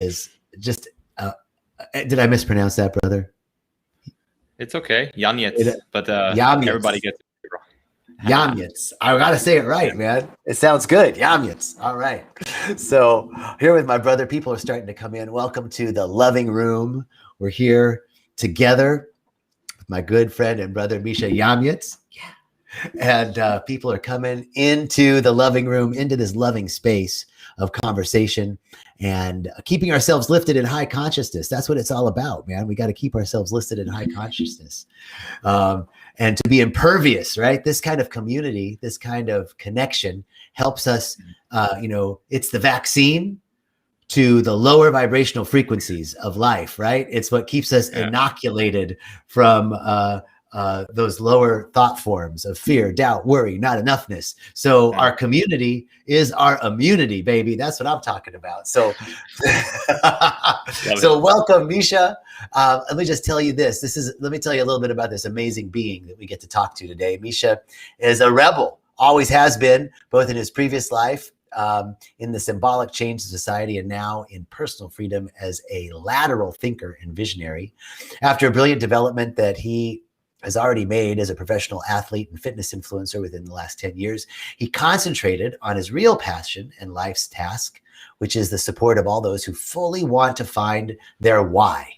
is just, did I mispronounce that, brother? It's okay. Janiec, but Janiec. Everybody gets it wrong. Janiec. I got to say it right, man. It sounds good. Janiec. All right. So here with my brother, people are starting to come in. Welcome to the loving room. We're here together with my good friend and brother, Mischa Janiec. And people are coming into the loving room, into this loving space of conversation and keeping ourselves lifted in high consciousness. That's what it's all about, man. We got to keep ourselves lifted in high consciousness and to be impervious, right? This kind of community, this kind of connection helps us, it's the vaccine to the lower vibrational frequencies of life, right? It's what keeps us inoculated from those lower thought forms of fear, doubt, worry, not enoughness. So our community is our immunity, baby. That's what I'm talking about. So, so welcome, Mischa. Let me just tell you this. Let me tell you a little bit about this amazing being that we get to talk to today. Mischa is a rebel, always has been, both in his previous life, in the symbolic change of society, and now in personal freedom as a lateral thinker and visionary. After a brilliant development that he has already made as a professional athlete and fitness influencer within the last 10 years, he concentrated on his real passion and life's task, which is the support of all those who fully want to find their why.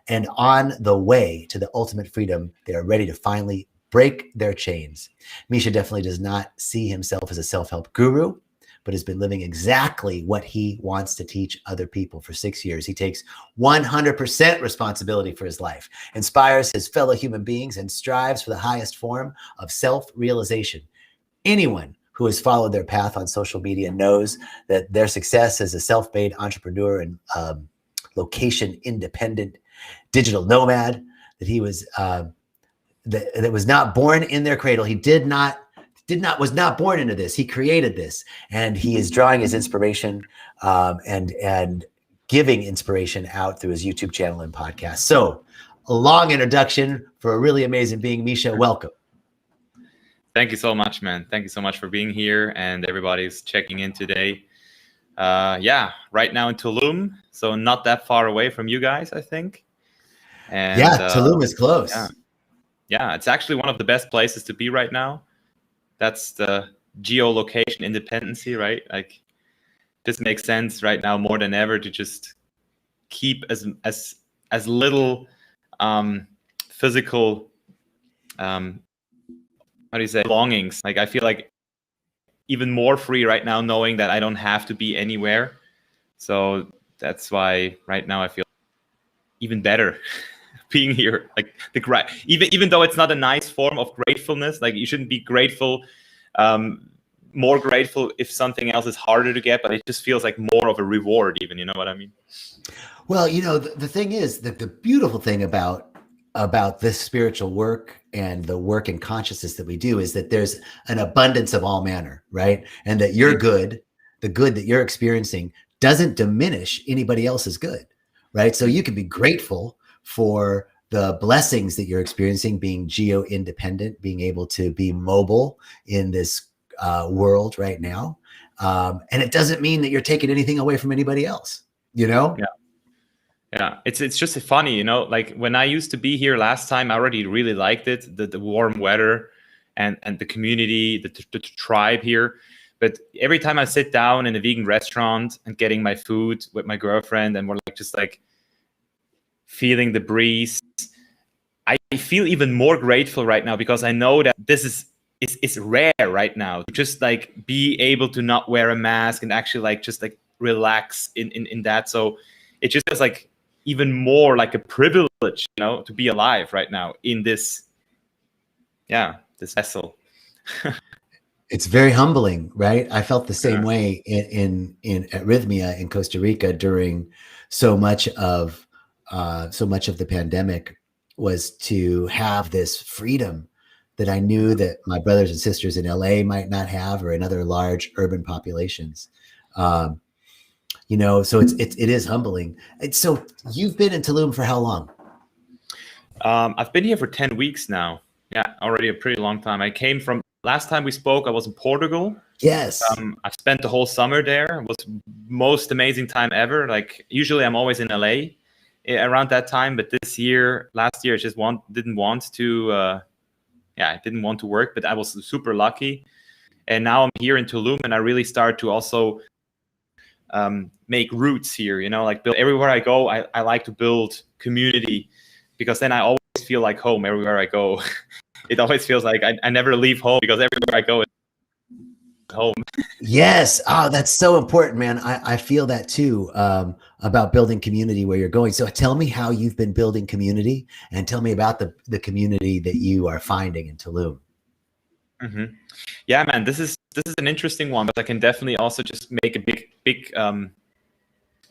And on the way to the ultimate freedom, they are ready to finally break their chains. Mischa definitely does not see himself as a self-help guru, but has been living exactly what he wants to teach other people for 6 years. He takes 100% responsibility for his life, inspires his fellow human beings, and strives for the highest form of self-realization. Anyone who has followed their path on social media knows that their success as a self-made entrepreneur and location-independent digital nomad, that he was that was not born in their cradle. He was not born into this. He created this, and he is drawing his inspiration and giving inspiration out through his YouTube channel and podcast. So a long introduction for a really amazing being. Mischa, welcome. Thank you so much, man. Thank you so much for being here, and everybody's checking in today. Right now in Tulum, so not that far away from you guys, I think. And Tulum is close. Yeah, it's actually one of the best places to be right now. That's the geolocation independency, right? Like, this makes sense right now more than ever to just keep as little physical belongings. Like, I feel like even more free right now, knowing that I don't have to be anywhere. So that's why right now I feel even better being here. Like, even though it's not a nice form of gratefulness, like, you shouldn't be grateful, more grateful if something else is harder to get, but it just feels like more of a reward even, you know what I mean? Well, the thing is that the beautiful thing about this spiritual work and the work and consciousness that we do is that there's an abundance of all manner, right? And that your good, the good that you're experiencing, doesn't diminish anybody else's good, right? So you can be grateful for the blessings that you're experiencing, being geo-independent, being able to be mobile in this world right now. And it doesn't mean that you're taking anything away from anybody else, you know? Yeah, it's just funny, like, when I used to be here last time, I already really liked it, the warm weather and the community, the tribe here. But every time I sit down in a vegan restaurant and getting my food with my girlfriend, and we're just feeling the breeze, I feel even more grateful right now, because I know that this is rare right now. Just be able to not wear a mask and actually just relax in that. So it just feels like even more like a privilege, to be alive right now in this vessel. It's very humbling, right? I felt the same way in at Rhythmia in Costa Rica during so much of the pandemic, was to have this freedom that I knew that my brothers and sisters in LA might not have, or in other large urban populations. So it is humbling. And so you've been in Tulum for how long? I've been here for 10 weeks now. Yeah, already a pretty long time. I came from, last time we spoke, I was in Portugal. Yes. I spent the whole summer there. It was most amazing time ever. Like usually I'm always in LA around that time, but last year, I just didn't want to. I didn't want to work, but I was super lucky. And now I'm here in Tulum, and I really start to also make roots here. Like build everywhere I go. I like to build community, because then I always feel like home everywhere I go. It always feels like I never leave home, because everywhere I go is home. Yes. Oh, that's so important, man. I feel that too, about building community where you're going. So tell me how you've been building community, and tell me about the community that you are finding in Tulum. Mm-hmm. Yeah, man, this is an interesting one, but I can definitely also just make a big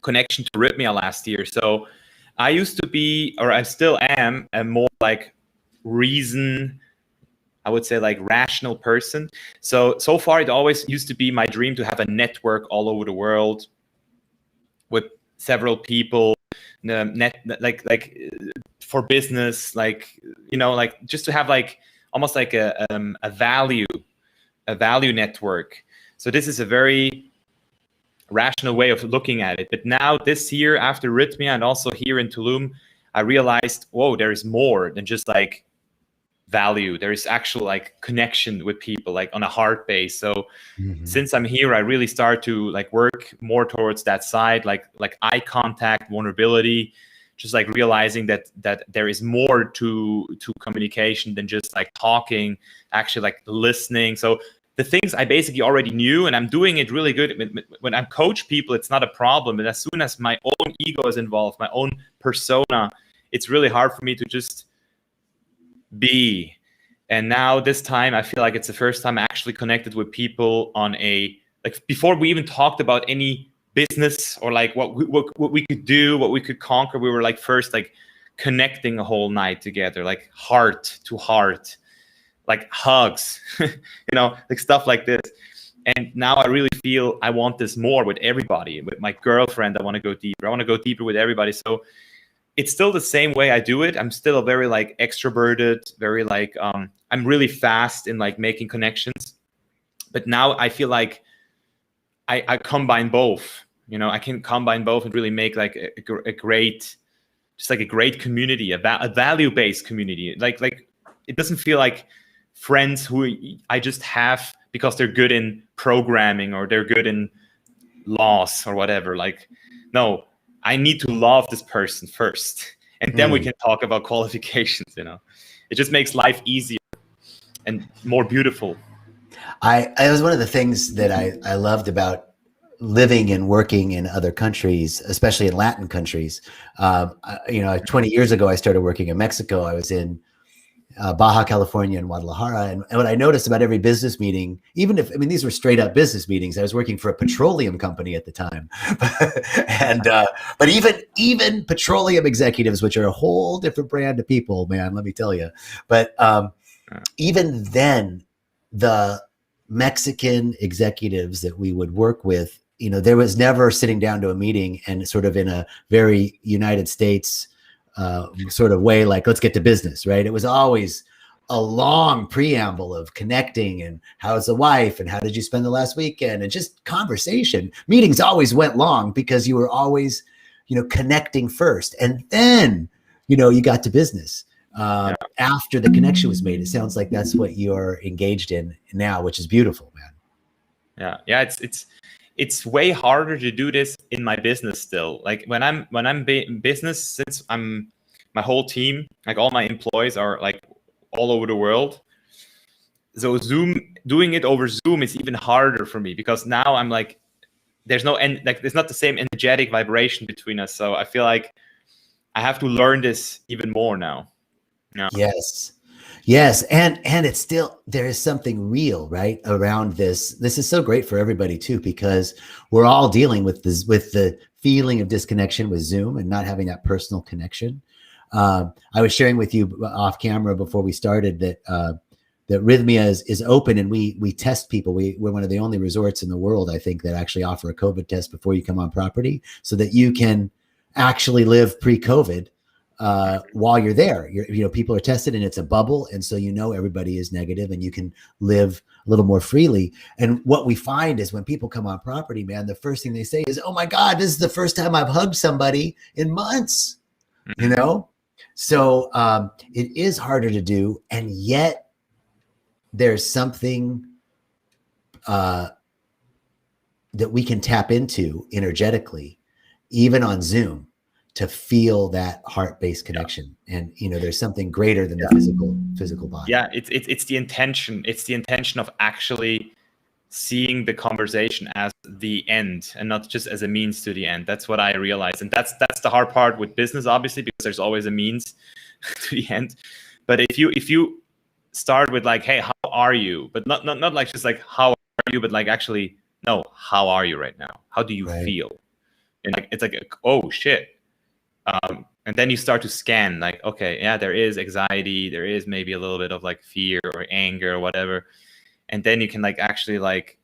connection to Rhythmia last year. So I used to be, or I still am, a more like reason, I would say like rational person. So far it always used to be my dream to have a network all over the world with several people, for business, like just to have like almost like a value network. So this is a very rational way of looking at it. But now this year, after Rhythmia and also here in Tulum, I realized, whoa, there is more than just like value. There is actual like connection with people, like on a heart base. So since I'm here, I really start to like work more towards that side, like eye contact, vulnerability, just like realizing that there is more to communication than just like talking, actually like listening. So the things I basically already knew, and I'm doing it really good. When I coach people, it's not a problem. But as soon as my own ego is involved, my own persona, it's really hard for me to just be. And now this time, I feel like it's the first time I actually connected with people on a, like before we even talked about any business or like what we could do, what we could conquer. We were like first like connecting a whole night together, like heart to heart, like hugs, like stuff like this. And now I really feel I want this more with everybody. With my girlfriend, I want to go deeper. I want to go deeper with everybody. So it's still the same way I do it. I'm still a very like extroverted, very like I'm really fast in like making connections. But now I feel like I combine both. I can combine both and really make like a great, just like a great community, a value-based community. Like it doesn't feel like friends who I just have because they're good in programming or they're good in laws or whatever. Like, no, I need to love this person first, and then we can talk about qualifications. It just makes life easier and more beautiful. I was one of the things that I loved about living and working in other countries, especially in Latin countries. 20 years ago, I started working in Mexico. I was in Baja California and Guadalajara. And what I noticed about every business meeting, these were straight up business meetings. I was working for a petroleum company at the time. But even petroleum executives, which are a whole different brand of people, man, let me tell you. But even then, the Mexican executives that we would work with, there was never sitting down to a meeting and sort of in a very United States sort of way, like, let's get to business, right? It was always a long preamble of connecting and how's the wife and how did you spend the last weekend, and just conversation. Meetings always went long because you were always, connecting first. And then, you got to business after the connection was made. It sounds like that's what you're engaged in now, which is beautiful, man. Yeah. It's way harder to do this in my business still. Like when I'm in business, since my whole team, like all my employees are like all over the world. So doing it over Zoom is even harder for me, because now I'm like, there's not the same energetic vibration between us. So I feel like I have to learn this even more now. Yeah. Yes. And it's still, there is something real, right, around this. This is so great for everybody too, because we're all dealing with this, with the feeling of disconnection with Zoom and not having that personal connection. I was sharing with you off camera before we started that Rhythmia is open, and we test people. We're one of the only resorts in the world, I think, that actually offer a COVID test before you come on property, so that you can actually live pre-COVID while you're there. People are tested and it's a bubble. And so, everybody is negative and you can live a little more freely. And what we find is when people come on property, man, the first thing they say is, oh my God, this is the first time I've hugged somebody in months, So it is harder to do. And yet there's something that we can tap into energetically, even on Zoom, to feel that heart-based connection. And there's something greater than the physical body. Yeah, it's the intention. It's the intention of actually seeing the conversation as the end and not just as a means to the end. That's what I realized. And that's the hard part with business, obviously, because there's always a means to the end. But if you start with like, hey, how are you? But not like just like how are you, but like actually, no, how are you right now? How do you feel? And like it's like, oh shit. And then you start to scan like, okay, yeah, there is anxiety, there is maybe a little bit of like fear or anger or whatever. And then you can like actually like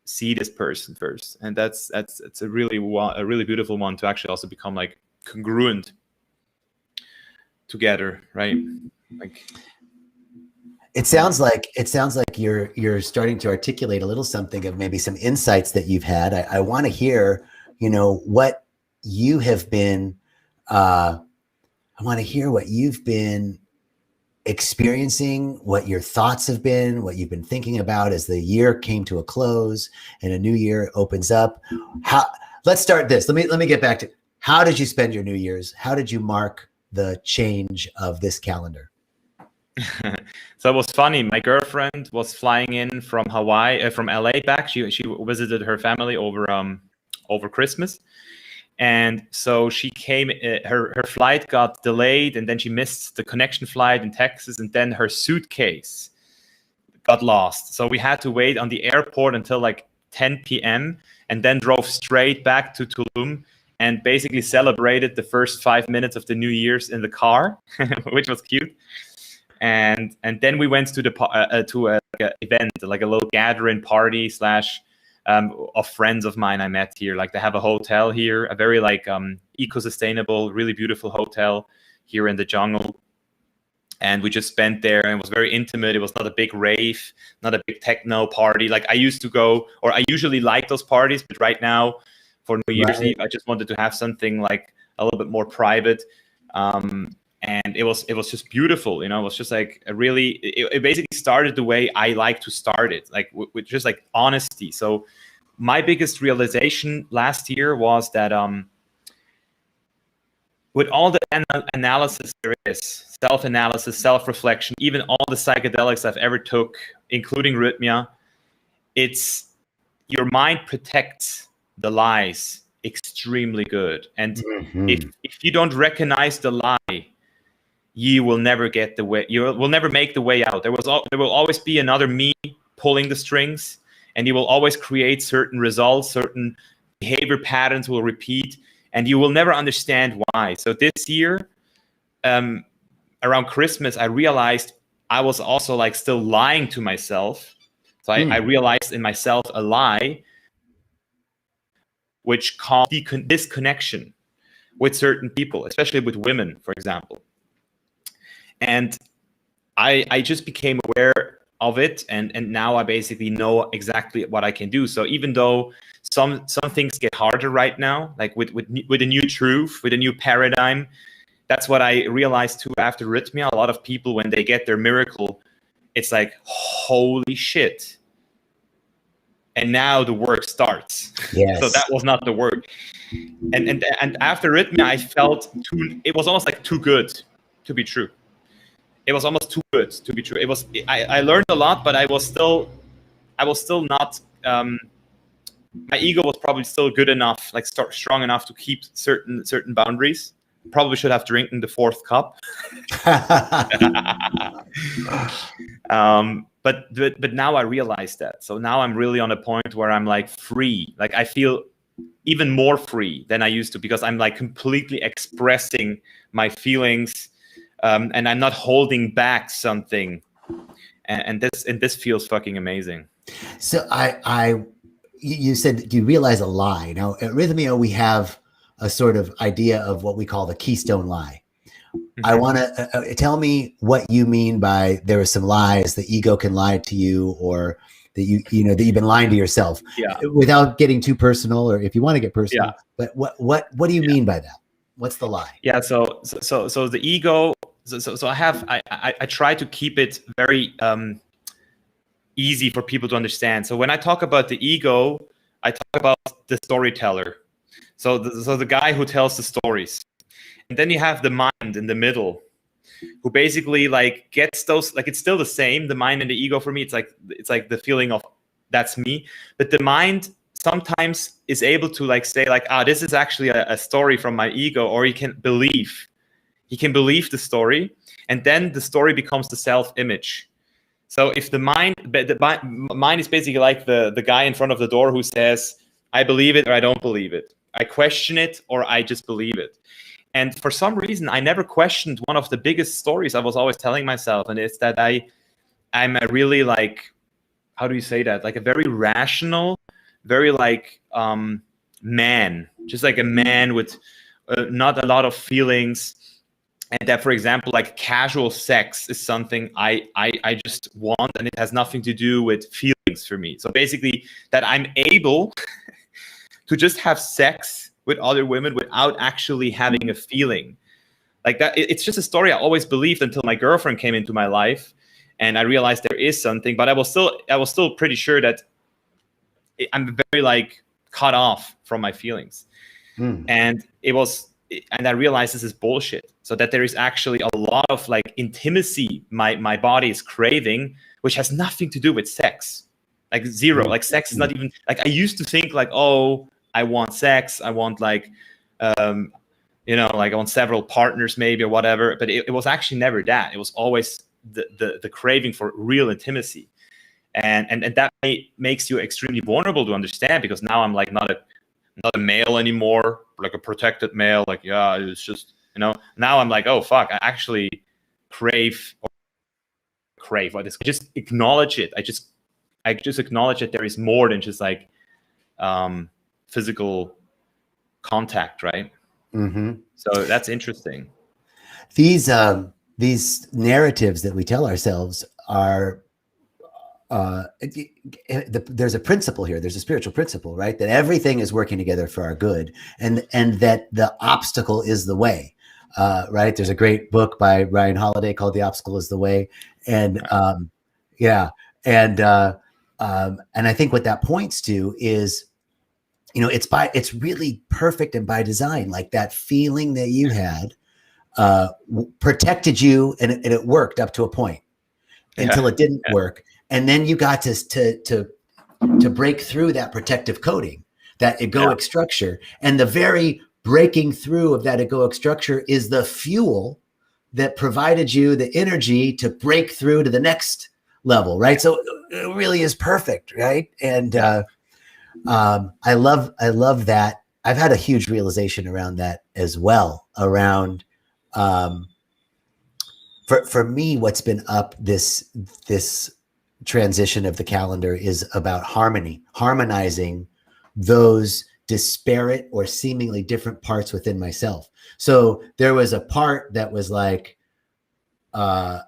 see this person first. And that's a really beautiful one to actually also become like congruent together, right? Like it sounds like you're starting to articulate a little something of maybe some insights that you've had. I want to hear, what you have been I want to hear what you've been experiencing, what your thoughts have been, what you've been thinking about as the year came to a close and a new year opens up. Let's start this. Let me get back to, how did you spend your New Year's? How did you mark the change of this calendar? So it was funny. My girlfriend was flying in from Hawaii, from LA back. She visited her family over Christmas. And so she came, her flight got delayed, and then she missed the connection flight in Texas, and then her suitcase got lost. So we had to wait on the airport until like 10 p.m. and then drove straight back to Tulum and basically celebrated the first 5 minutes of the New Year's in the car, which was cute. And then we went to an event, like a little gathering party / of friends of mine I met here. Like they have a hotel here, a very like eco-sustainable, really beautiful hotel here in the jungle. And we just spent there, and it was very intimate. It was not a big rave, not a big techno party. Like I used to go, or I usually like those parties, but right now for New Year's Eve, I just wanted to have something like a little bit more private. And it was just beautiful, It was just like it basically started the way I like to start it, like with just like honesty. So my biggest realization last year was that with all the analysis there is, self-analysis, self-reflection, even all the psychedelics I've ever took, including Rhythmia, it's your mind protects the lies extremely good. And if you don't recognize the lie, you will never get the way. You will never make the way out. There will always be another me pulling the strings, and you will always create certain results, certain behavior patterns will repeat, and you will never understand why. So this year, around Christmas, I realized I was also like still lying to myself. So I realized in myself a lie, which caused disconnection with certain people, especially with women, for example. And I just became aware of it, and now I basically know exactly what I can do. So even though some things get harder right now, like with a new truth, with a new paradigm, that's what I realized too after Rhythmia. A lot of people, when they get their miracle, it's like, holy shit. And now the work starts. Yes. So that was not the work. And after Rhythmia, I felt it was almost like too good to be true. It was almost too good to be true. I learned a lot, but I was still not, my ego was probably still good enough, like strong enough to keep certain boundaries. Probably should have drinking the fourth cup. But now I realize that. So now I'm really on a point where I'm like free. Like I feel even more free than I used to, because I'm like completely expressing my feelings. And I'm not holding back something, and this feels fucking amazing. So you said you realize a lie. Now at Rhythmia, we have a sort of idea of what we call the keystone lie, I want to tell me what you mean by there are some lies. The ego can lie to you, or that that you've been lying to yourself, without getting too personal, or if you want to get personal. But what do you mean by that? What's the lie? Yeah. So the ego. So I try to keep it very easy for people to understand. So when I talk about the ego, I talk about the storyteller. So the guy who tells the stories. And then you have the mind in the middle, who basically like gets those, like it's still the same, the mind and the ego. For me, it's like the feeling of that's me. But the mind sometimes is able to like say like, this is actually a story from my ego, or he can believe the story, and then the story becomes the self-image. So if the mind is basically like the guy in front of the door who says, I believe it or I don't believe it. I question it or I just believe it. And for some reason, I never questioned one of the biggest stories I was always telling myself. And it's that I'm a really like, how do you say that? Like a very rational, very like man, just like a man with not a lot of feelings. And that, for example, like casual sex is something I just want, and it has nothing to do with feelings for me. So basically that I'm able to just have sex with other women without actually having a feeling like that. It's just a story I always believed until my girlfriend came into my life, and I realized there is something. But I was still pretty sure that I'm very like cut off from my feelings, and I realized this is bullshit. So that there is actually a lot of like intimacy my body is craving, which has nothing to do with sex, like zero. Like sex is not even like, I used to think like, oh, I want sex. I want like, like I want several partners maybe or whatever. But it was actually never that. It was always the craving for real intimacy, and that makes you extremely vulnerable to understand, because now I'm like not a male anymore, like a protected male. Like it's just now I'm like, oh fuck, I actually crave. Or just acknowledge it. I just acknowledge that there is more than just like physical contact, right? So that's interesting. These narratives that we tell ourselves are there's a principle here. There's a spiritual principle, right? That everything is working together for our good, and that the obstacle is the way. Right? There's a great book by Ryan Holiday called "The Obstacle Is the Way," and and I think what that points to is, it's really perfect and by design. Like that feeling that you had protected you, and it worked up to a point until it didn't work, and then you got to break through that protective coating, that egoic structure, and the very breaking through of that egoic structure is the fuel that provided you the energy to break through to the next level, right? So it really is perfect, right? And I love that. I've had a huge realization around that as well. Around for me, what's been up this transition of the calendar is about harmonizing those disparate or seemingly different parts within myself. So there was a part that was like, I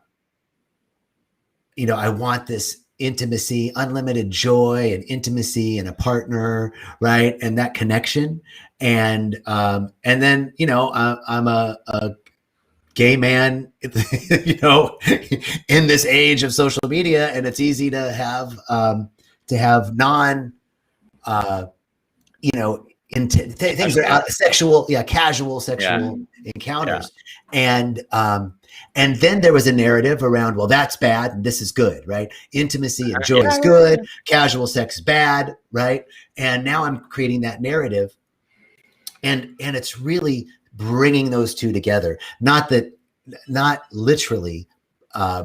want this intimacy, unlimited joy and intimacy and a partner, right? And that connection. And then, I'm a gay man, in this age of social media, and it's easy to have non, things are sexual, casual sexual encounters. And then there was a narrative around, well, that's bad and this is good, right? Intimacy and joy is good, casual sex is bad, right? And now I'm creating that narrative, and it's really bringing those two together. Not literally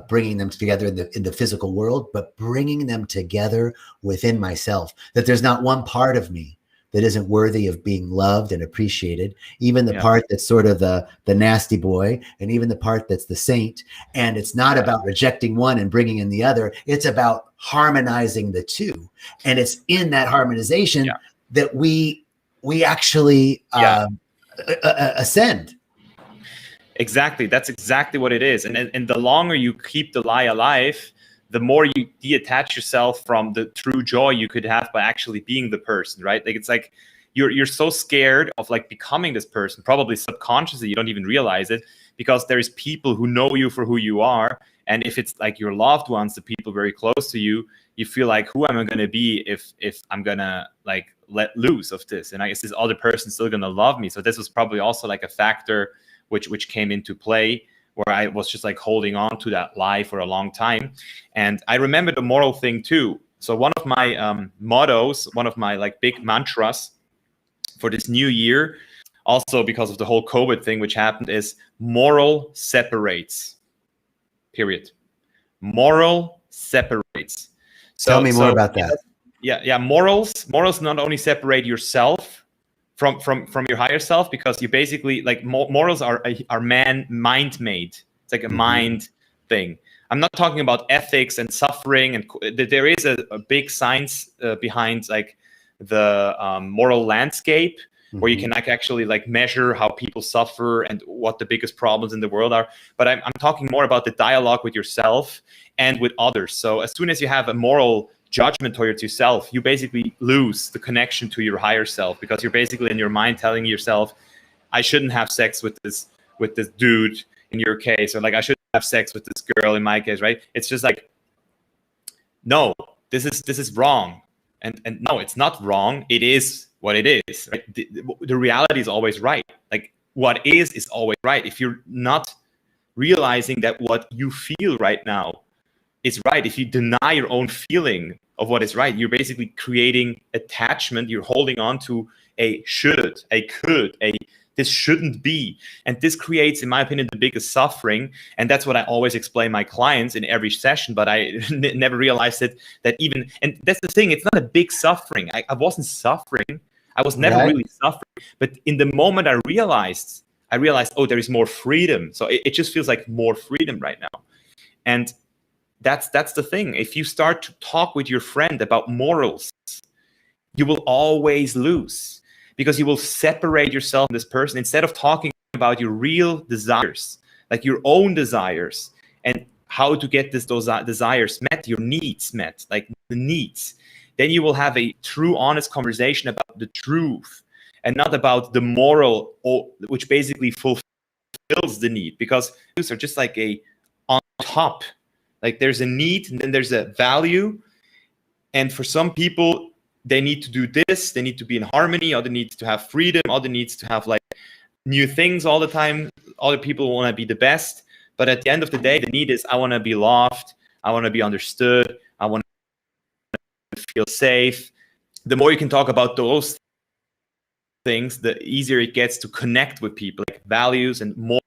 bringing them together in the physical world, but bringing them together within myself. That there's not one part of me that isn't worthy of being loved and appreciated, even the part that's sort of the nasty boy, and even the part that's the saint. And it's not about rejecting one and bringing in the other. It's about harmonizing the two. And it's in that harmonization that we actually ascend. Exactly. That's exactly what it is. And the longer you keep the lie alive, the more you detach yourself from the true joy you could have by actually being the person, right? Like, it's like you're so scared of like becoming this person, probably subconsciously, you don't even realize it, because there's people who know you for who you are. And if it's like your loved ones, the people very close to you, you feel like, who am I going to be if I'm going to like let loose of this? And I guess this other person's still going to love me. So this was probably also like a factor which came into play, where I was just like holding on to that lie for a long time. And I remember the moral thing too. So one of my mottos, one of my like big mantras for this new year, also because of the whole COVID thing which happened, is moral separates. Period. Moral separates. Tell me more about that. Yeah. Morals not only separate yourself from your higher self, because you basically like morals are mind made. It's like a mind thing. I'm not talking about ethics and suffering, and there is a big science behind like the moral landscape, where you can like actually like measure how people suffer and what the biggest problems in the world are. But I'm talking more about the dialogue with yourself and with others. So as soon as you have a moral judgment towards yourself, you basically lose the connection to your higher self, because you're basically in your mind telling yourself, I shouldn't have sex with this dude in your case, or like I shouldn't have sex with this girl in my case, right? It's just like, no, this is wrong. And no, it's not wrong. It is what it is, right? The reality is always right. Like, what is always right. If you're not realizing that what you feel right now is right, if you deny your own feeling of what is right, you're basically creating attachment. You're holding on to a should, a could, a this shouldn't be. And this creates, in my opinion, the biggest suffering. And that's what I always explain my clients in every session. But I never realized it, that even, and that's the thing, it's not a big suffering. I wasn't suffering. I was never really suffering. But in the moment I realized, oh, there is more freedom. So it just feels like more freedom right now. And that's the thing. If you start to talk with your friend about morals, you will always lose, because you will separate yourself from this person instead of talking about your real desires, like your own desires, and how to get those desires met, your needs met, like the needs. Then you will have a true, honest conversation about the truth, and not about the moral, which basically fulfills the need, because those are just like a on top. Like, there's a need, and then there's a value. And for some people, they need to do this, they need to be in harmony, other needs to have freedom, other needs to have like new things all the time. Other people want to be the best. But at the end of the day, the need is, I want to be loved, I want to be understood, I want to feel safe. The more you can talk about those things, the easier it gets to connect with people, like values and morals,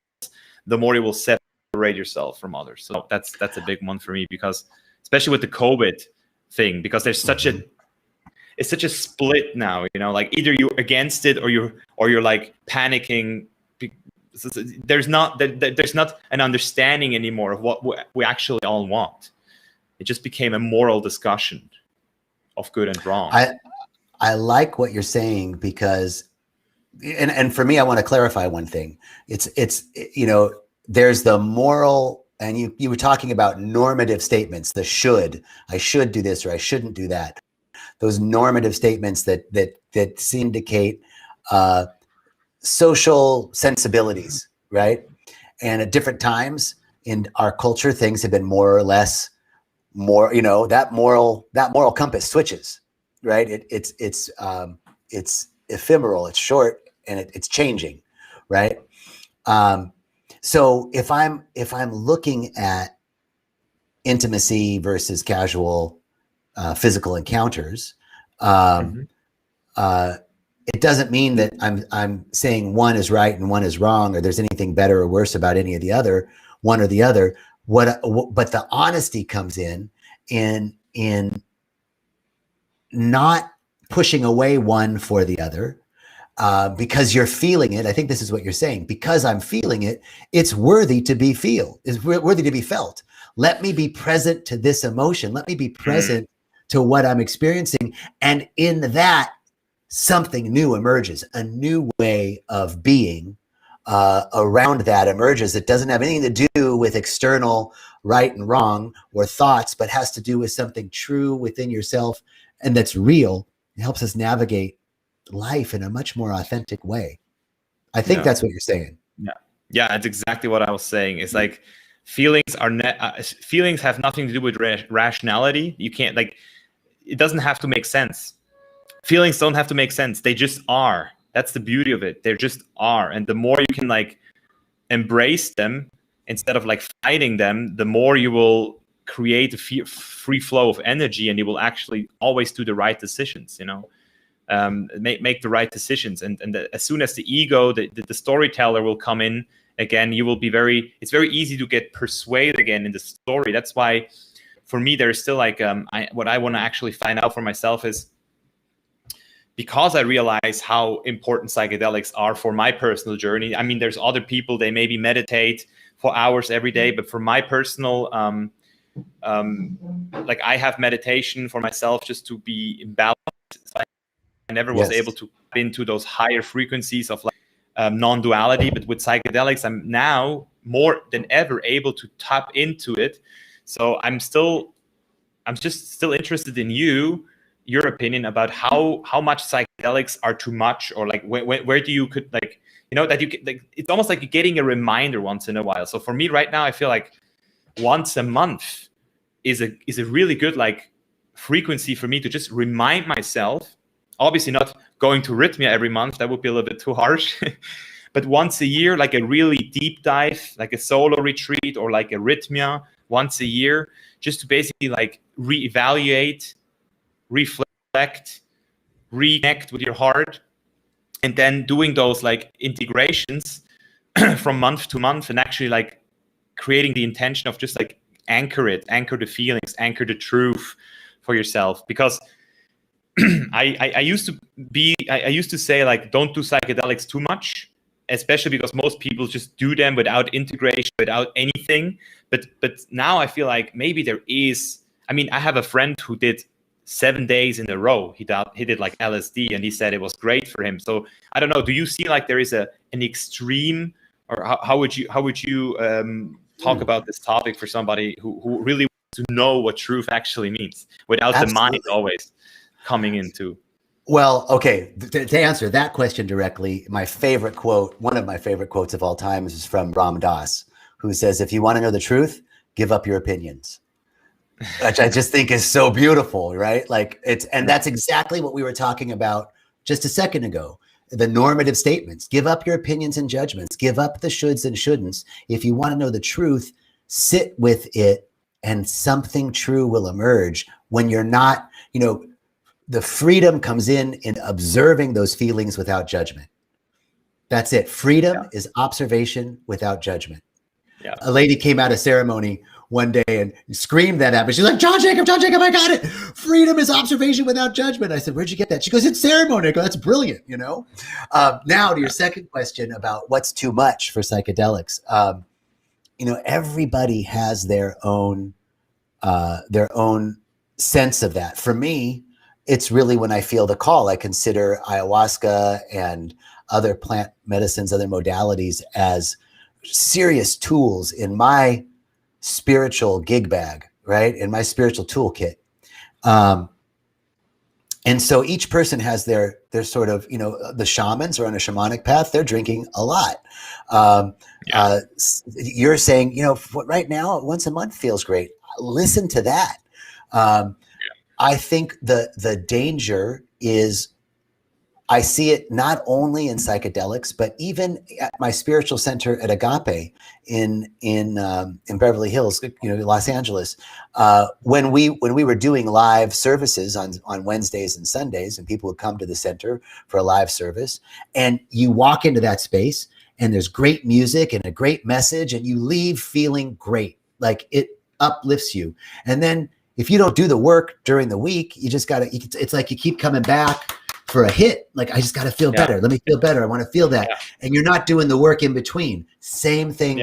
the more you will separate yourself from others. So that's a big one for me, because especially with the COVID thing, because there's such a split now, like either you're against it or you're like panicking. There's not an understanding anymore of what we actually all want. It just became a moral discussion of good and wrong. I like what you're saying, because and for me, I want to clarify one thing. It's there's the moral, and you were talking about normative statements, the should, I should do this or I shouldn't do that. Those normative statements that indicate social sensibilities, right? And at different times in our culture, things have been more or less that moral compass switches, right? It's ephemeral, it's short, and it's changing, right? So if I'm looking at intimacy versus casual physical encounters, it doesn't mean that I'm saying one is right and one is wrong, or there's anything better or worse about any of the other, one or the other. But the honesty comes in not pushing away one for the other, because you're feeling it. I think this is what you're saying. Because I'm feeling it, it's worthy to be worthy to be felt. Let me be present to this emotion. Let me be present to what I'm experiencing. And in that, something new emerges, a new way of being, around that emerges. It doesn't have anything to do with external right and wrong or thoughts, but has to do with something true within yourself and that's real. It helps us navigate life in a much more authentic way. I think that's what you're saying. Yeah, that's exactly what I was saying. It's like feelings feelings have nothing to do with rationality. You can't, like, it doesn't have to make sense. Feelings don't have to make sense. They just are. That's the beauty of it. They just are. And the more you can like embrace them instead of like fighting them, the more you will create a free flow of energy, and you will actually always do the right decisions, make the right decisions. And as soon as the ego, the storyteller will come in again, you will be it's very easy to get persuaded again in the story. That's why for me, there's still like, what I want to actually find out for myself is, because I realize how important psychedelics are for my personal journey. I mean, there's other people, they maybe meditate for hours every day, but for my personal, like I have meditation for myself just to be in balance. So I never was able to tap into those higher frequencies of like non-duality, but with psychedelics, I'm now more than ever able to tap into it. So I'm just still interested in your opinion about how much psychedelics are too much, or like where do you could like, that you can, like, it's almost like you're getting a reminder once in a while. So for me right now, I feel like once a month is a really good like frequency for me to just remind myself. Obviously not going to Rhythmia every month, that would be a little bit too harsh. But once a year, like a really deep dive, like a solo retreat or like a Rhythmia once a year, just to basically like reevaluate, reflect, reconnect with your heart, and then doing those like integrations from month to month, and actually like creating the intention of just like anchor the feelings, anchor the truth for yourself. Because I used to say like, don't do psychedelics too much, especially because most people just do them without integration, without anything. But now I feel like maybe there is. I mean, I have a friend who did 7 days in a row. He did like LSD, and he said it was great for him. So I don't know. Do you see like there is an extreme, or how would you talk about this topic for somebody who really wants to know what truth actually means without the mind always coming into? Well, okay, to answer that question directly, one of my favorite quotes of all time is from Ram Dass, who says, if you want to know the truth, give up your opinions. Which I just think is so beautiful, right? Like and that's exactly what we were talking about just a second ago. The normative statements: give up your opinions and judgments, give up the shoulds and shouldn'ts. If you want to know the truth, sit with it, and something true will emerge. When you're not, the freedom comes in observing those feelings without judgment. That's it. Freedom is observation without judgment. Yeah. A lady came out of ceremony one day and screamed that at me. She's like, John Jacob, I got it. Freedom is observation without judgment. I said, where'd you get that? She goes, it's ceremony. I go, that's brilliant, Now to your second question about what's too much for psychedelics. Everybody has their own sense of that. For me, it's really when I feel the call. I consider ayahuasca and other plant medicines, other modalities as serious tools in my spiritual gig bag, right? In my spiritual toolkit. And so each person has their sort of, the shamans are on a shamanic path. They're drinking a lot. You're saying, right now, once a month feels great. Listen to that. I think the danger is, I see it not only in psychedelics, but even at my spiritual center at Agape in Beverly Hills, Los Angeles. When we were doing live services on Wednesdays and Sundays, and people would come to the center for a live service, and you walk into that space, and there's great music and a great message, and you leave feeling great, like it uplifts you. And then if you don't do the work during the week, you just gotta. It's like you keep coming back for a hit. Like, I just got to feel better. Let me feel better. I want to feel that. And you're not doing the work in between. Same thing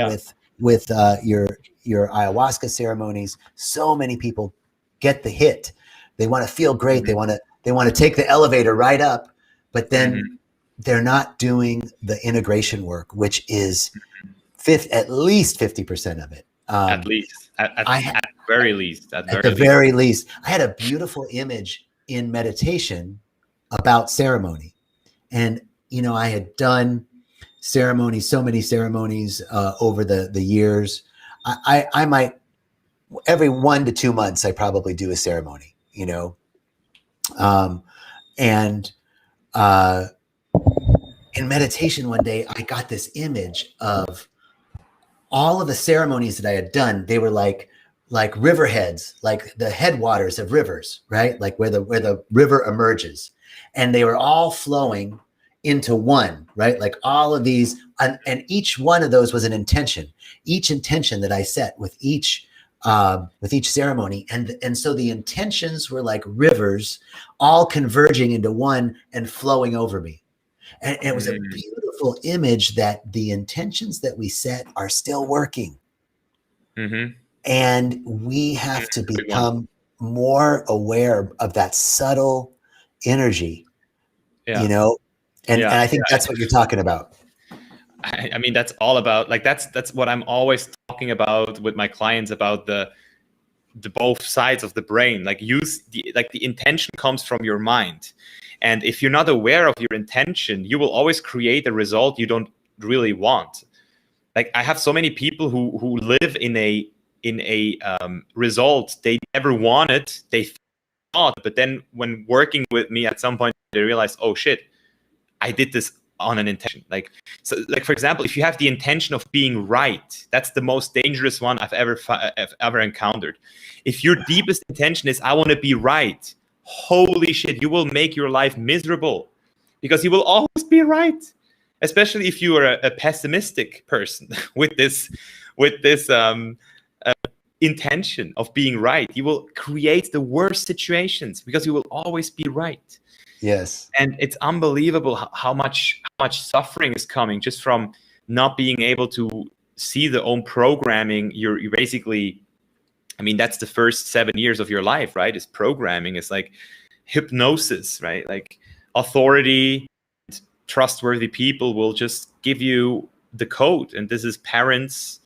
with your ayahuasca ceremonies. So many people get the hit. They want to feel great. They want to take the elevator right up, but then they're not doing the integration work, which is at least 50% of it. At least, at At very least, the very least, I had a beautiful image in meditation about ceremony. And, I had done ceremonies, so many ceremonies over the years. I might, every 1 to 2 months, I probably do a ceremony, and in meditation one day, I got this image of all of the ceremonies that I had done. They were like riverheads, like the headwaters of rivers, right? Like where the river emerges, and they were all flowing into one, right? Like all of these, and each one of those was an intention. Each intention that I set with each ceremony, and so the intentions were like rivers, all converging into one and flowing over me. And it was a beautiful image that the intentions that we set are still working. Mm-hmm. And we have to become more aware of that subtle energy, And I think that's what you're talking about. I mean, that's all about, like, that's what I'm always talking about with my clients, about the both sides of the brain. Like, the intention comes from your mind. And if you're not aware of your intention, you will always create a result you don't really want. Like, I have so many people who live in a result they never wanted, they thought, but then when working with me at some point, they realize, oh shit, I did this on an intention. Like, for example, if you have the intention of being right, that's the most dangerous one I've ever encountered. If your deepest intention is, I want to be right, holy shit, you will make your life miserable, because you will always be right. Especially if you are a pessimistic person with this intention of being right, you will create the worst situations because you will always be right. Yes. And it's unbelievable how much suffering is coming just from not being able to see the own programming. You're basically, I mean, that's the first 7 years of your life, right? Is programming. It's like hypnosis, right? Like, authority, trustworthy people will just give you the code. And this is parents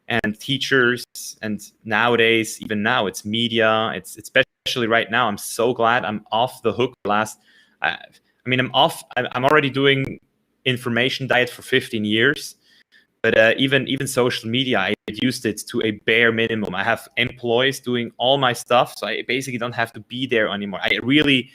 and teachers, and nowadays, even now, it's media. It's especially right now. I'm so glad I'm off the hook I mean, I'm already doing information diet for 15 years, but even social media, I reduced it to a bare minimum. I have employees doing all my stuff, so I basically don't have to be there anymore. I really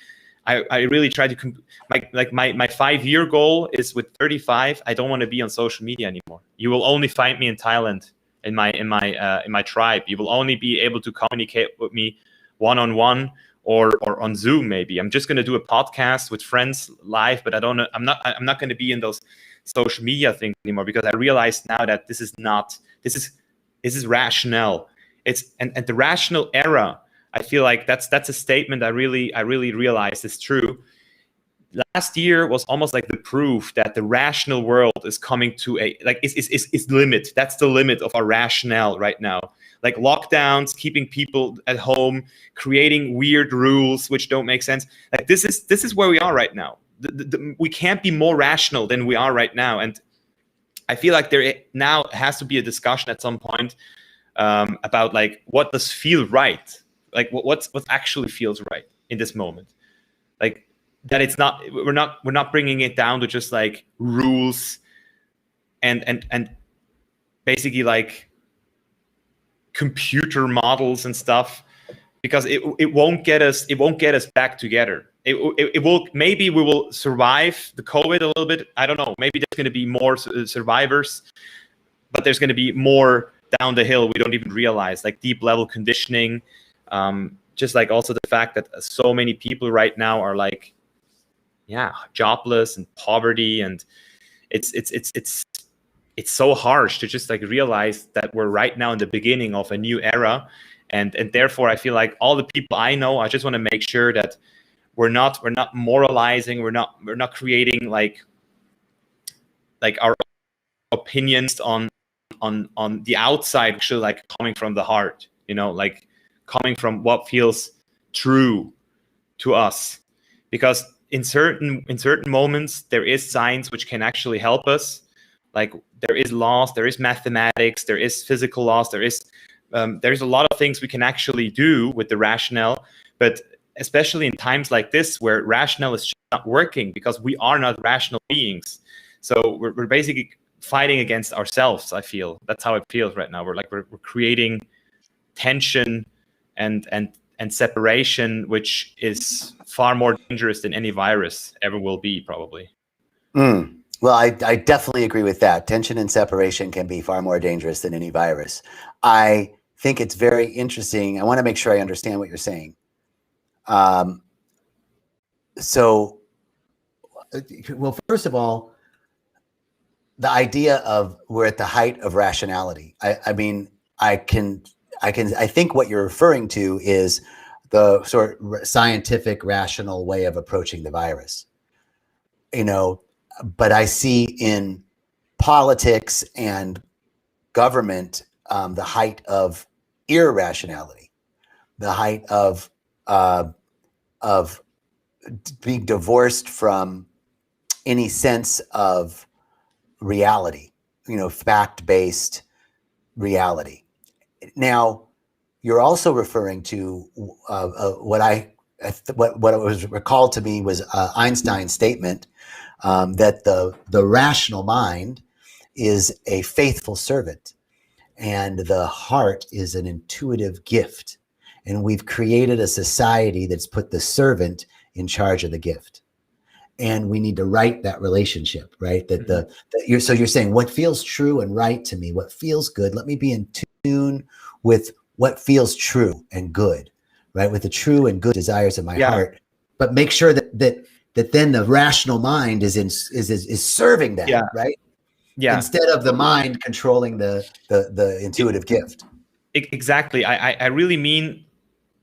try to my 5-year goal is, with 35, I don't want to be on social media anymore. You will only find me in Thailand, in my tribe. You will only be able to communicate with me one-on-one, or on Zoom. Maybe I'm just going to do a podcast with friends live, but I'm not going to be in those social media things anymore, because I realize now that this is rational. And the rational era, I feel like that's a statement I really realize is true. Last year was almost like the proof that the rational world is coming to is limit. That's the limit of our rationale right now. Like lockdowns, keeping people at home, creating weird rules which don't make sense. Like, this is where we are right now. We can't be more rational than we are right now. And I feel like there now has to be a discussion at some point about, like, what does feel right? Like, what actually feels right in this moment? Like, that it's not, we're not bringing it down to just like rules and basically like computer models and stuff, because it won't get us back together. It will, maybe we will survive the COVID a little bit. I don't know. Maybe there's going to be more survivors, but there's going to be more down the hill we don't even realize, like deep level conditioning. Just like also the fact that so many people right now are like, jobless and poverty, and it's so harsh to just like realize that we're right now in the beginning of a new era, and therefore I feel like all the people I know, I just want to make sure that we're not moralizing, we're not creating like our opinions on the outside, actually like coming from the heart, like coming from what feels true to us. Because in certain moments there is science which can actually help us. Like there is laws, there is mathematics, there is physical laws, there's a lot of things we can actually do with the rationale. But especially in times like this where rationale is just not working because we are not rational beings, so we're basically fighting against ourselves. I feel that's how it feels right now. We're creating tension and separation, which is far more dangerous than any virus ever will be, probably. Well, I definitely agree with that. Tension and separation can be far more dangerous than any virus. I think it's very interesting. I want to make sure I understand what you're saying. So, well, first of all, the idea of we're at the height of rationality. I mean, I think what you're referring to is the sort of scientific, rational way of approaching the virus. But I see in politics and government the height of irrationality, the height of being divorced from any sense of reality, fact-based reality. Now, you're also referring to what was recalled to me was Einstein's statement that the rational mind is a faithful servant and the heart is an intuitive gift. And we've created a society that's put the servant in charge of the gift. And we need to right that relationship, right? So you're saying what feels true and right to me, what feels good, let me be in tune with what feels true and good, right? With the true and good desires of my heart, but make sure that then the rational mind is serving that, right? Yeah. Instead of the mind controlling the intuitive gift. Exactly. I really mean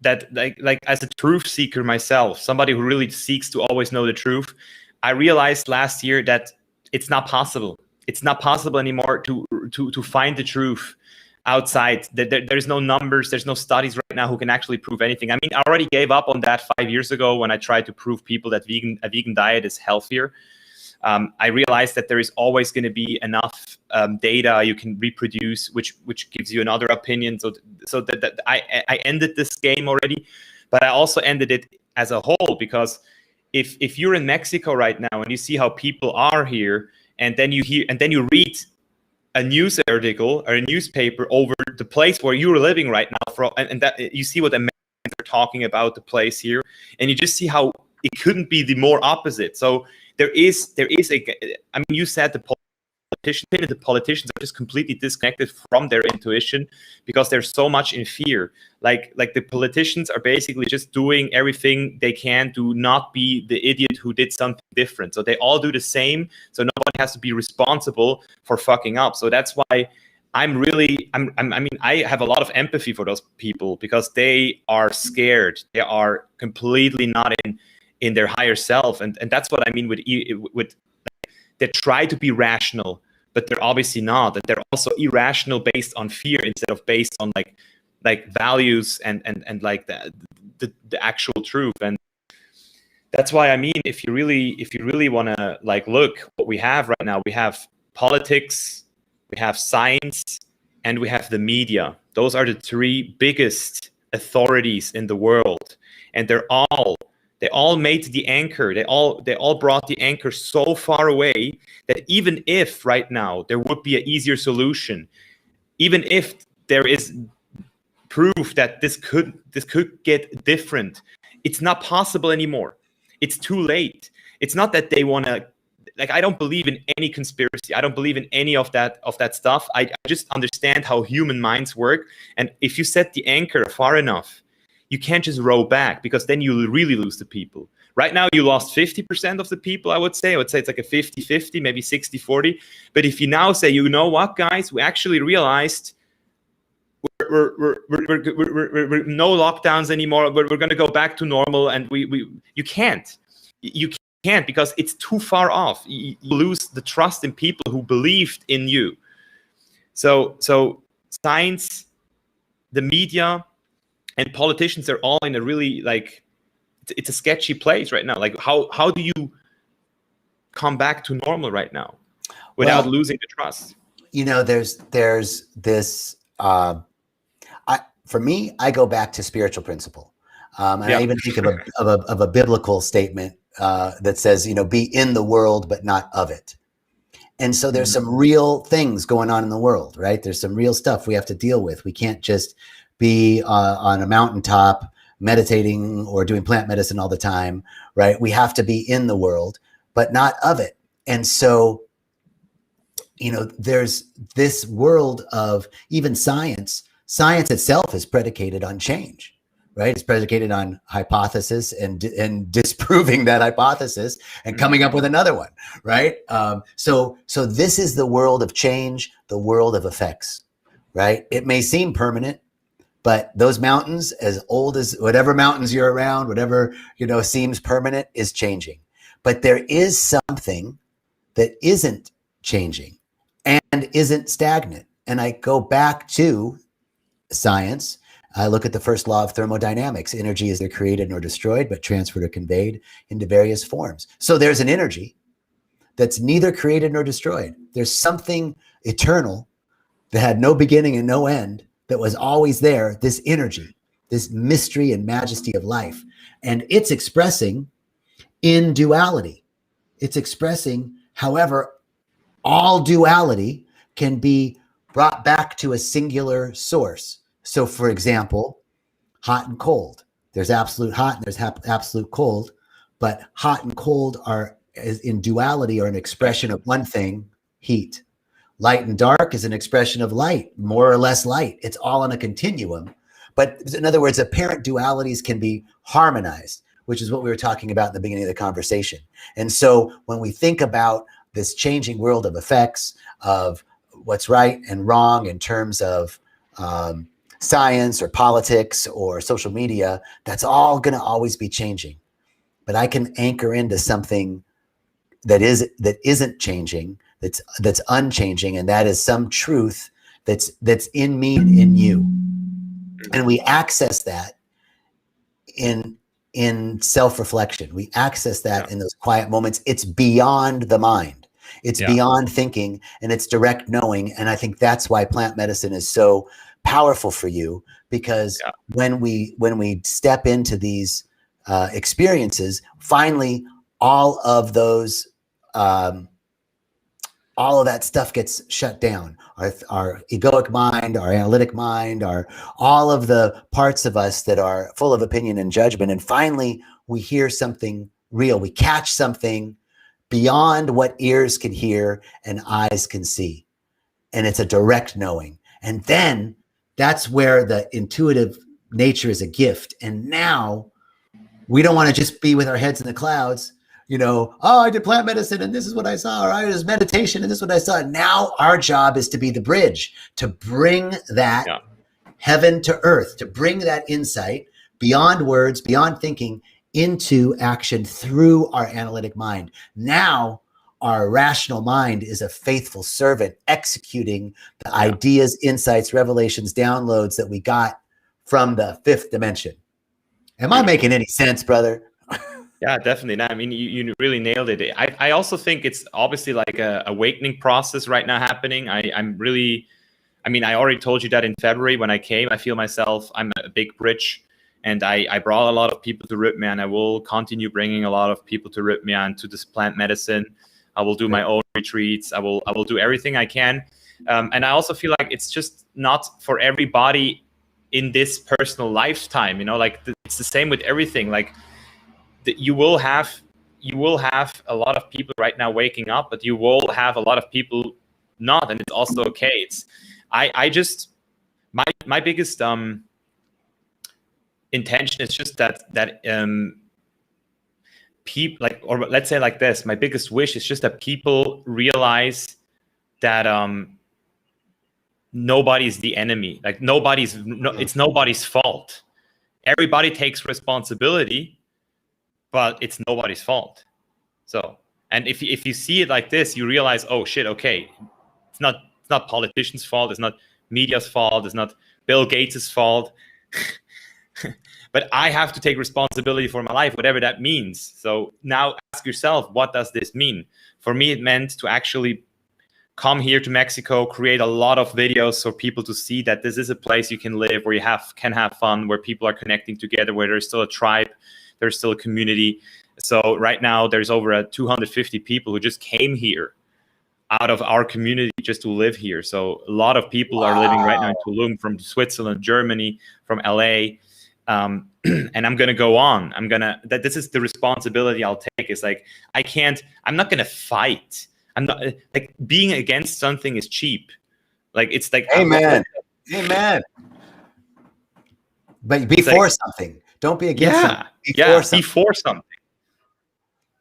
that, like as a truth seeker myself, somebody who really seeks to always know the truth, I realized last year that it's not possible. It's not possible anymore to find the truth outside. There's no numbers, there's no studies right now who can actually prove anything. I mean, I already gave up on that 5 years ago when I tried to prove people that a vegan diet is healthier. I realized that there is always going to be enough data you can reproduce, which gives you another opinion. So that I ended this game already, but I also ended it as a whole, because if you're in Mexico right now and you see how people are here, and then you read a news article or a newspaper over the place where you're living right now, and that you see what Americans are talking about the place here, and you just see how it couldn't be the more opposite. So there is I mean, you said the politicians are just completely disconnected from their intuition because they're so much in fear. Like the politicians are basically just doing everything they can to not be the idiot who did something different. So they all do the same. So nobody has to be responsible for fucking up. So that's why I mean, I have a lot of empathy for those people because they are scared. They are completely not in their higher self. And that's what I mean with they try to be rational, but they're obviously not. And they're also irrational based on fear instead of based on like values and like the actual truth. And that's why I mean, if you really want to like look what we have right now, we have politics, we have science, and we have the media. Those are the three biggest authorities in the world, and they all made the anchor. They all brought the anchor so far away that even if right now there would be an easier solution, even if there is proof that this could get different, it's not possible anymore. It's too late. It's not that they want to. Like, I don't believe in any conspiracy. I don't believe in any of that stuff. I just understand how human minds work. And if you set the anchor far enough, you can't just row back, because then you really lose the people. Right now, you lost 50% of the people, I would say. It's like a 50-50, maybe 60-40. But if you now say, you know what, guys, we actually realized we're no lockdowns anymore, but we're going to go back to normal, and you can't. You can't, because it's too far off. You lose the trust in people who believed in you. So science, the media, and politicians are all in a really like it's a sketchy place right now. Like how do you come back to normal right now without losing the trust? There's this. For me, I go back to spiritual principle, and I even think of a biblical statement that says, be in the world but not of it. And so there's some real things going on in the world, right? There's some real stuff we have to deal with. We can't just be on a mountaintop meditating or doing plant medicine all the time, right? We have to be in the world, but not of it. And so, there's this world of even science. Science itself is predicated on change, right? It's predicated on hypothesis and disproving that hypothesis and coming up with another one, right? So this is the world of change, the world of effects, right? It may seem permanent, but those mountains, as old as whatever mountains you're around, whatever, seems permanent, is changing. But there is something that isn't changing and isn't stagnant. And I go back to science. I look at the first law of thermodynamics. Energy is neither created nor destroyed, but transferred or conveyed into various forms. So there's an energy that's neither created nor destroyed. There's something eternal that had no beginning and no end, that was always there, this energy, this mystery and majesty of life. And it's expressing in duality. It's expressing, however, all duality can be brought back to a singular source. So, for example, hot and cold. There's absolute hot and there's absolute cold, but hot and cold are, in duality, are an expression of one thing, heat. Light and dark is an expression of light, more or less light. It's all on a continuum. But in other words, apparent dualities can be harmonized, which is what we were talking about in the beginning of the conversation. And so when we think about this changing world of effects, of what's right and wrong in terms of science or politics or social media, that's all going to always be changing. But I can anchor into something that isn't changing, that's unchanging, and that is some truth that's in me and in you. And we access that in self-reflection. We access that in those quiet moments. It's beyond the mind. It's beyond thinking, and it's direct knowing. And I think that's why plant medicine is so powerful for you, because when we step into these experiences, finally, all of those, all of that stuff gets shut down. Our egoic mind, our analytic mind, all of the parts of us that are full of opinion and judgment. And finally, we hear something real. We catch something beyond what ears can hear and eyes can see. And it's a direct knowing. And then that's where the intuitive nature is a gift. And now we don't want to just be with our heads in the clouds. I did plant medicine and this is what I saw, or I did meditation and this is what I saw. Now our job is to be the bridge, to bring that heaven to earth, to bring that insight beyond words, beyond thinking, into action through our analytic mind. Now our rational mind is a faithful servant executing the ideas, insights, revelations, downloads that we got from the fifth dimension. Am I making any sense, brother? Yeah, definitely. I mean, you really nailed it. I also think it's obviously like a awakening process right now happening. I already told you that in February when I came. I feel myself, I'm a big bridge, and I brought a lot of people to Rythmia, and I will continue bringing a lot of people to Rythmia and to this plant medicine. I will do my own retreats. I will do everything I can. And I also feel like it's just not for everybody in this personal lifetime. It's the same with everything. Like, you will have a lot of people right now waking up, but you will have a lot of people not, and it's also okay. My biggest intention is just that people, or let's say like this, my biggest wish is just that people realize that nobody's the enemy. Like it's nobody's fault. Everybody takes responsibility, but it's nobody's fault. So, and if you see it like this, you realize, oh shit, okay, it's not politicians' fault, it's not media's fault, it's not Bill Gates' fault. but I have to take responsibility for my life, whatever that means. So now ask yourself, what does this mean? For me, it meant to actually come here to Mexico, create a lot of videos for people to see that this is a place you can live, where you can have fun, where people are connecting together, where there's still a tribe, there's still a community. So right now there's over 250 people who just came here out of our community just to live here. So a lot of people are living right now in Tulum, from Switzerland, Germany, from LA. And I'm going to go on. This is the responsibility I'll take. It's like, I'm not going to fight. I'm not, like, being against something is cheap. Like, it's like, amen. Amen. But before something, don't be against something. Before something.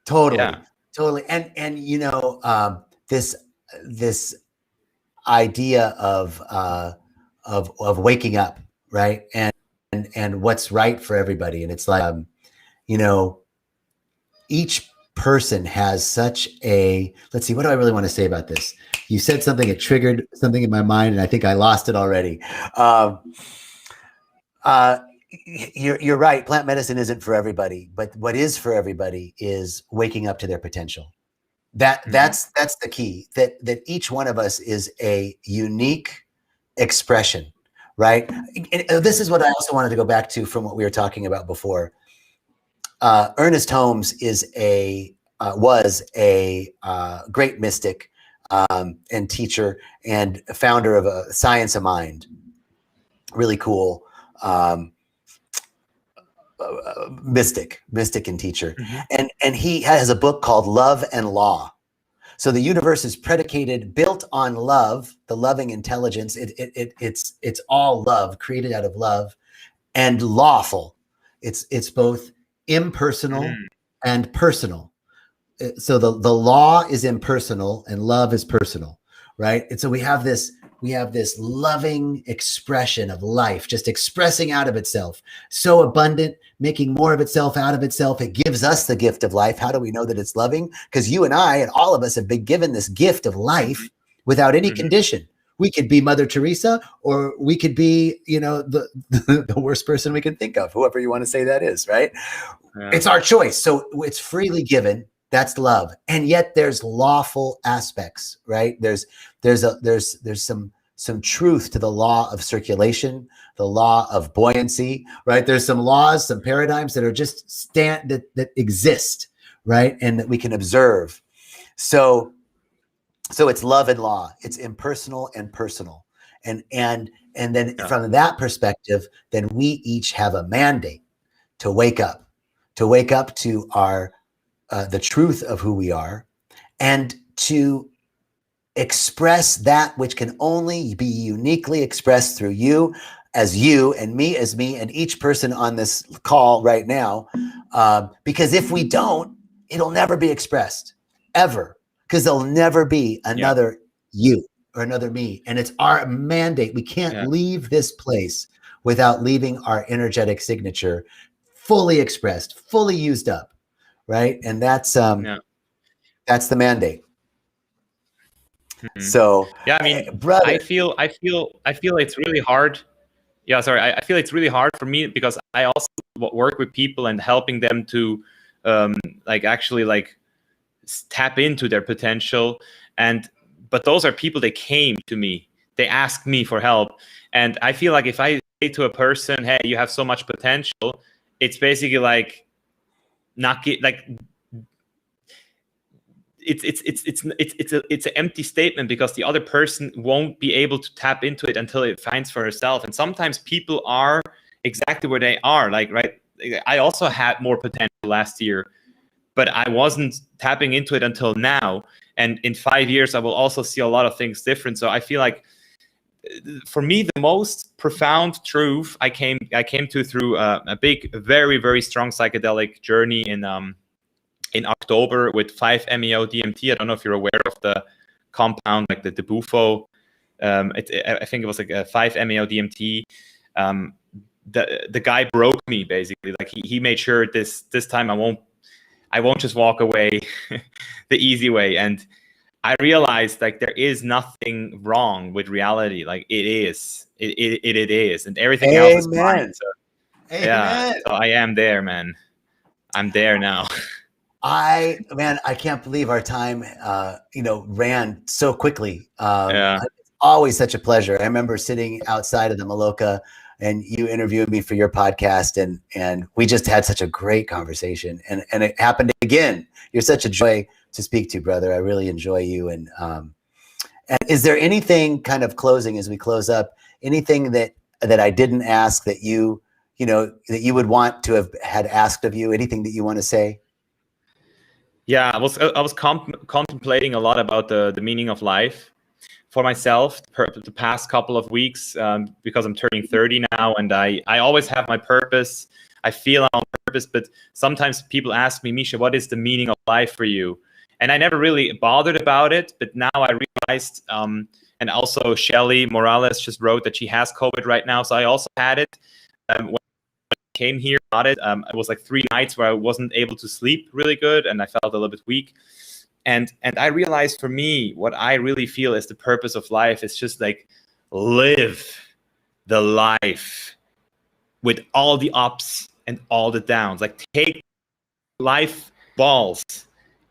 Totally. Yeah. Totally. And you know, this idea of waking up, right? And what's right for everybody. And it's like, you know, each person has such a, let's see, what do I really want to say about this? You said something, it triggered something in my mind, and I think I lost it already. You're right. Plant medicine isn't for everybody, but what is for everybody is waking up to their potential. That's the key, that each one of us is a unique expression, right? And this is what I also wanted to go back to from what we were talking about before. Ernest Holmes was a great mystic and teacher and founder of a Science of Mind. Really cool mystic and teacher. And he has a book called Love and Law. So the universe is built on love, the loving intelligence. It's all love, created out of love, and lawful. It's both impersonal and personal. So the law is impersonal and love is personal, right? And so we have this loving expression of life, just expressing out of itself, so abundant, making more of itself out of itself. It gives us the gift of life. How do we know that it's loving? Because you and I and all of us have been given this gift of life without any condition. We could be Mother Teresa, or we could be, you know, the worst person we can think of, whoever you want to say that is, right? Yeah. It's our choice. So it's freely given. That's love. And yet there's lawful aspects, right? There's some truth to the law of circulation, the law of buoyancy, right? There's some laws, some paradigms that are just that exist, right? And that we can observe. So it's love and law. It's impersonal and personal. And then from that perspective, then we each have a mandate to wake up to our the truth of who we are, and to express that which can only be uniquely expressed through you and me as me, and each person on this call right now. Because if we don't, it'll never be expressed, ever, because there'll never be another you or another me. And it's our mandate. We can't leave this place without leaving our energetic signature fully expressed, fully used up. Right. And that's the mandate. So I mean, brother, I feel it's really hard. I feel it's really hard for me, because I also work with people and helping them to actually tap into their potential. But those are people that came to me, they asked me for help. And I feel like if I say to a person, hey, you have so much potential, it's basically like, it's an empty statement, because the other person won't be able to tap into it until it finds for herself. And sometimes people are exactly where they are. I also had more potential last year, but I wasn't tapping into it until now. And in 5 years, I will also see a lot of things different. So I feel like, for me, the most profound truth I came to through a big, very, very strong psychedelic journey in October with 5-MeO DMT. I don't know if you're aware of the compound, like the Bufo. I think it was like a 5-MeO DMT. The guy broke me, basically. Like he made sure this time I won't just walk away the easy way. And I realized, like, there is nothing wrong with reality. Like, it is, and everything else is mind. So Amen. So I am there, man. I'm there now. I can't believe our time, ran so quickly. It's always such a pleasure. I remember sitting outside of the Maloka and you interviewed me for your podcast, and we just had such a great conversation, and it happened again. You're such a joy to speak to, brother. I really enjoy you. And is there anything, kind of closing as we close up, anything that I didn't ask that that you would want to have had asked of you? Anything that you want to say? Yeah, I was contemplating a lot about the meaning of life for myself the past couple of weeks, because I'm turning 30 now, and I always have my purpose. I feel I'm on purpose, but sometimes people ask me, Mischa, what is the meaning of life for you? And I never really bothered about it, but now I realized, and also Shelly Morales just wrote that she has COVID right now, so I also had it. When I came here, got it. It was like 3 nights where I wasn't able to sleep really good, and I felt a little bit weak. And I realized, for me, what I really feel is the purpose of life is just like live the life with all the ups and all the downs. Like, take life balls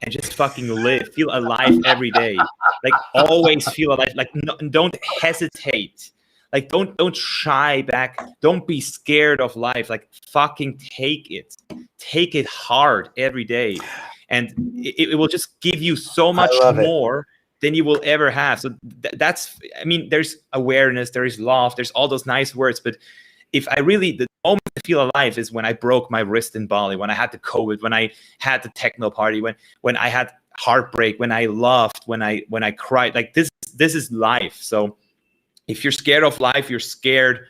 and just fucking live. Feel alive every day. Like, always feel alive. Like, don't hesitate. Like, don't shy back. Don't be scared of life. Like, fucking take it. Take it hard every day. And it will just give you so much more than you will ever have. So that's, I mean, there's awareness, there is love, there's all those nice words. But if I really, the moment I feel alive is when I broke my wrist in Bali, when I had the COVID, when I had the techno party, when I had heartbreak, when I laughed, when I cried. Like, this is life. So if you're scared of life, you're scared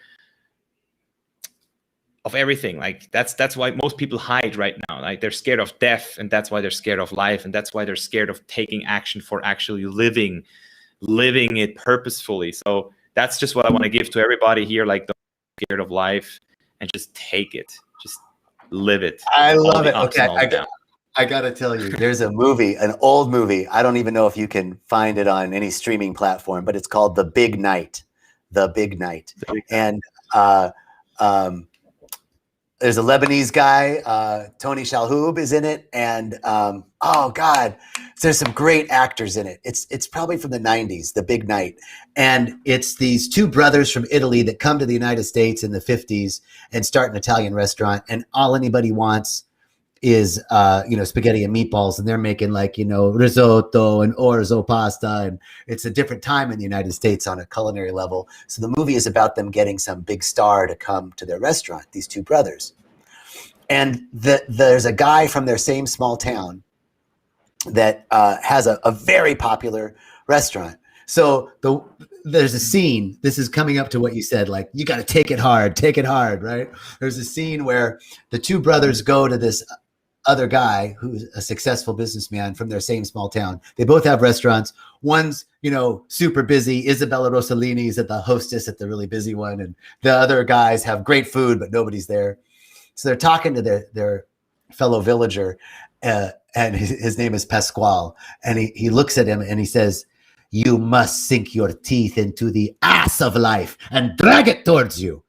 of everything. Like, that's why most people hide right now. Like, they're scared of death, and that's why they're scared of life, and that's why they're scared of taking action for actually living it purposefully. So that's just what I want to give to everybody here. Like, don't be scared of life, and just take it, just live it. I love it. Okay, I gotta tell you, there's a movie, an old movie. I don't even know if you can find it on any streaming platform, but it's called The Big Night. The Big Night. And there's a Lebanese guy, Tony Shalhoub is in it, and oh God, there's some great actors in it. It's probably from the 90s, The Big Night, and it's these two brothers from Italy that come to the United States in the 50s and start an Italian restaurant, and all anybody wants is spaghetti and meatballs, and they're making risotto and orzo pasta, and it's a different time in the United States on a culinary level. So the movie is about them getting some big star to come to their restaurant, these two brothers, and there's a guy from their same small town that has a very popular restaurant. So there's a scene, this is coming up to what you said, like, you got to take it hard, right? There's a scene where the two brothers go to this other guy who's a successful businessman from their same small town. They both have restaurants. One's, super busy. Isabella Rossellini is at the hostess at the really busy one. And the other guys have great food, but nobody's there. So they're talking to their fellow villager, and his name is Pasquale. And he looks at him and he says, "You must sink your teeth into the ass of life and drag it towards you."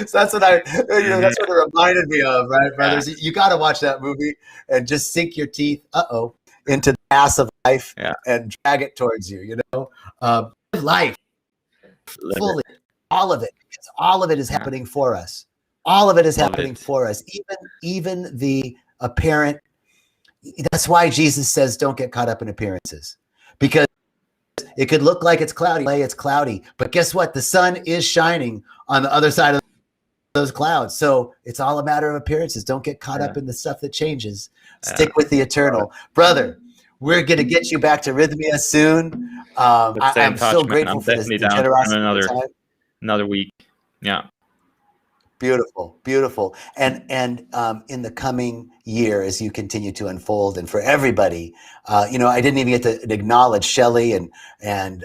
So that's what that's what it reminded me of, right, brothers? Yeah. You got to watch that movie and just sink your teeth, into the ass of life, and drag it towards you. Life fully, all of it. Because all of it is happening for us. All of it is happening for us. Even the apparent. That's why Jesus says, "Don't get caught up in appearances," because it could look like it's cloudy, but guess what? The sun is shining on the other side of those clouds. So it's all a matter of appearances. Don't get caught up in the stuff that changes. Stick with the eternal. Brother, we're going to get you back to Rhythmia soon. I'm so grateful for this generosity. Another week. Yeah. Beautiful. And in the coming year, as you continue to unfold, and for everybody, I didn't even get to acknowledge Shelly and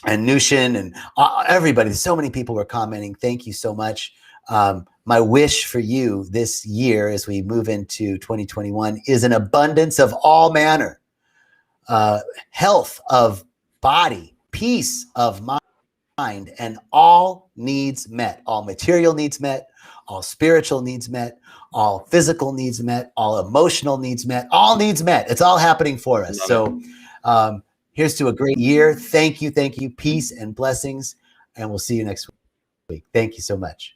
Nushin and everybody. So many people were commenting. Thank you so much. My wish for you this year, as we move into 2021, is an abundance of all manner, health of body, peace of mind, and all needs met, all material needs met, all spiritual needs met, all physical needs met, all emotional needs met, all needs met. It's all happening for us. So here's to a great year. Thank you. Peace and blessings. And we'll see you next week. Thank you so much.